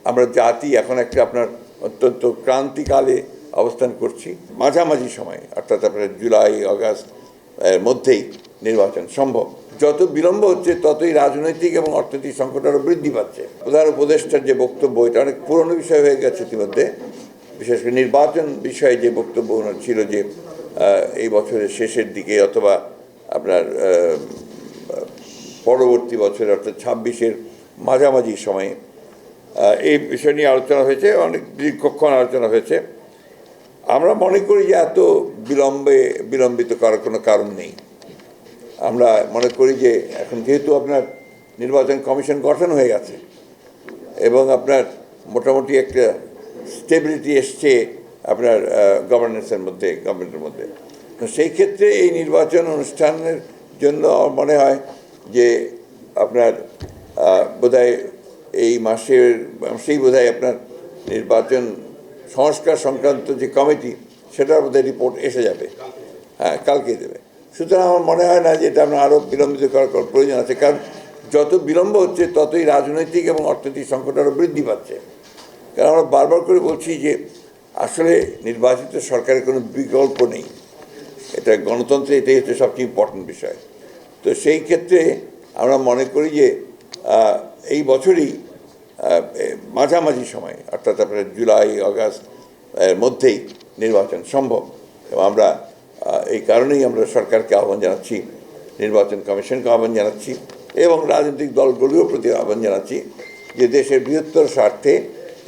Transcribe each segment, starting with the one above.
আমরা জাতি এখন একটা আপনার অত্যন্ত ক্রান্তিকালে অবস্থান করছি। মাঝামাঝি সময়ে অর্থাৎ আপনার জুলাই আগস্ট এর মধ্যেই নির্বাচন সম্ভব। যত বিলম্ব হচ্ছে ততই রাজনৈতিক এবং অর্থনৈতিক সংকট আরও বৃদ্ধি পাচ্ছে। প্রধান উপদেষ্টার যে বক্তব্য, এটা অনেক পুরনো বিষয় হয়ে গেছে ইতিমধ্যে। বিশেষ করে নির্বাচন বিষয়ে যে বক্তব্য ওনার ছিল যে এই বছরের শেষের দিকে অথবা আপনার পরবর্তী বছরে অর্থাৎ 26-এর মাঝামাঝি সময়ে এই বিষয় নিয়ে আলোচনা হয়েছে, অনেক দীর্ঘক্ষণ আলোচনা হয়েছে। আমরা মনে করি যে এত বিলম্বিত করার কোনো কারণ নেই। আমরা মনে করি যে এখন যেহেতু আপনার নির্বাচন কমিশন গঠন হয়ে গেছে এবং আপনার মোটামুটি একটা স্টেবিলিটি এসছে আপনার গভর্নেন্সের মধ্যে, গভর্নমেন্টের মধ্যে, তো সেই ক্ষেত্রে এই নির্বাচন অনুষ্ঠানের জন্য আমার মনে হয় যে আপনার বোধহয় এই মাসেই বোধহয় আপনার নির্বাচন সংস্কার সংক্রান্ত যে কমিটি, সেটার বোধহয় রিপোর্ট এসে যাবে। হ্যাঁ, কালকেই দেবে। সুতরাং আমার মনে হয় না যে এটা আমরা আরও বিলম্বিত করার প্রয়োজন আছে, কারণ যত বিলম্ব হচ্ছে ততই রাজনৈতিক এবং অর্থনৈতিক সংকট আরও বৃদ্ধি পাচ্ছে। কারণ আমরা বারবার করে বলছি যে আসলে নির্বাচিত সরকারের কোনো বিকল্প নেই, এটা গণতন্ত্রে এটাই হচ্ছে সবচেয়ে ইম্পর্টেন্ট বিষয়। তো সেই ক্ষেত্রে আমরা মনে করি যে এই বছরই মাঝামাঝি সময় অর্থাৎ আপনার জুলাই আগস্ট এর মধ্যেই নির্বাচন সম্ভব। এবং আমরা এই কারণেই আমরা সরকারকে আহ্বান জানাচ্ছি, নির্বাচন কমিশনকে আহ্বান জানাচ্ছি এবং রাজনৈতিক দলগুলোর প্রতি আহ্বান জানাচ্ছি যে দেশের বৃহত্তর স্বার্থে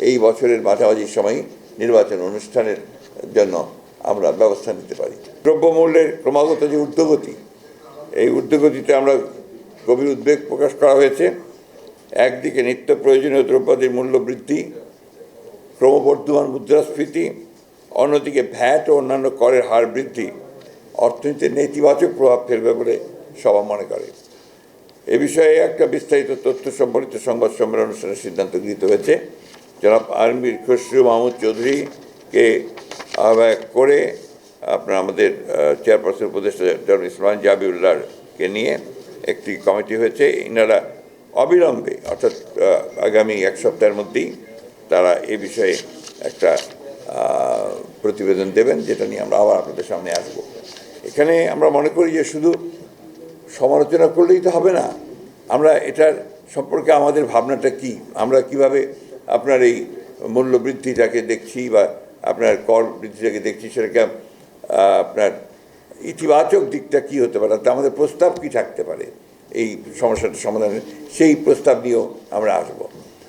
এই বছরের মাঝামাঝি সময় নির্বাচন অনুষ্ঠানের জন্য আমরা ব্যবস্থা নিতে পারি। দ্রব্যমূল্যের ক্রমাগত যে ঊর্ধ্বগতি, এই ঊর্ধ্বগতিতে আমরা গভীর উদ্বেগ প্রকাশ করা হয়েছে। একদিকে নিত্য প্রয়োজনীয় দ্রব্যাদির মূল্য বৃদ্ধি, ক্রমবর্ধমান মুদ্রাস্ফীতি, অন্যদিকে ভ্যাট ও অন্যান্য করের হার বৃদ্ধি অর্থনীতির নেতিবাচক প্রভাব ফেলবে বলে সবাই মনে করে। এ বিষয়ে একটা বিস্তারিত তথ্য সম্বলিত সংবাদ সম্মেলন অনুষ্ঠানের সিদ্ধান্ত গৃহীত হয়েছে। জনাব আলমগীর খসরু মাহমুদ চৌধুরীকে আহ্বায়ক করে আপনার আমাদের চেয়ারপারসন উপদেষ্টা জনাব ইসমাইল জাবিউল্লাহকে নিয়ে একটি কমিটি হয়েছে। ইনারা অবিলম্বে অর্থাৎ আগামী এক সপ্তাহের মধ্যেই তারা এ বিষয়ে একটা প্রতিবেদন দেবেন, যেটা নিয়ে আমরা আবার আপনাদের সামনে আসব। এখানে আমরা মনে করি যে শুধু সমালোচনা করলেই তো হবে না, আমরা এটার সম্পর্কে আমাদের ভাবনাটা কি, আমরা কিভাবে আপনার এই মূল্য বৃদ্ধিটাকে দেখছি বা আপনার কর বৃদ্ধিটাকে দেখছি, সেটাকে আপনার ইতিবাচক দিকটা কি হতে পারে, তা আমাদের প্রস্তাব কি থাকতে পারে এই সমস্যাটা সমাধানের, সেই প্রস্তাব নিয়েও আমরা আসবো।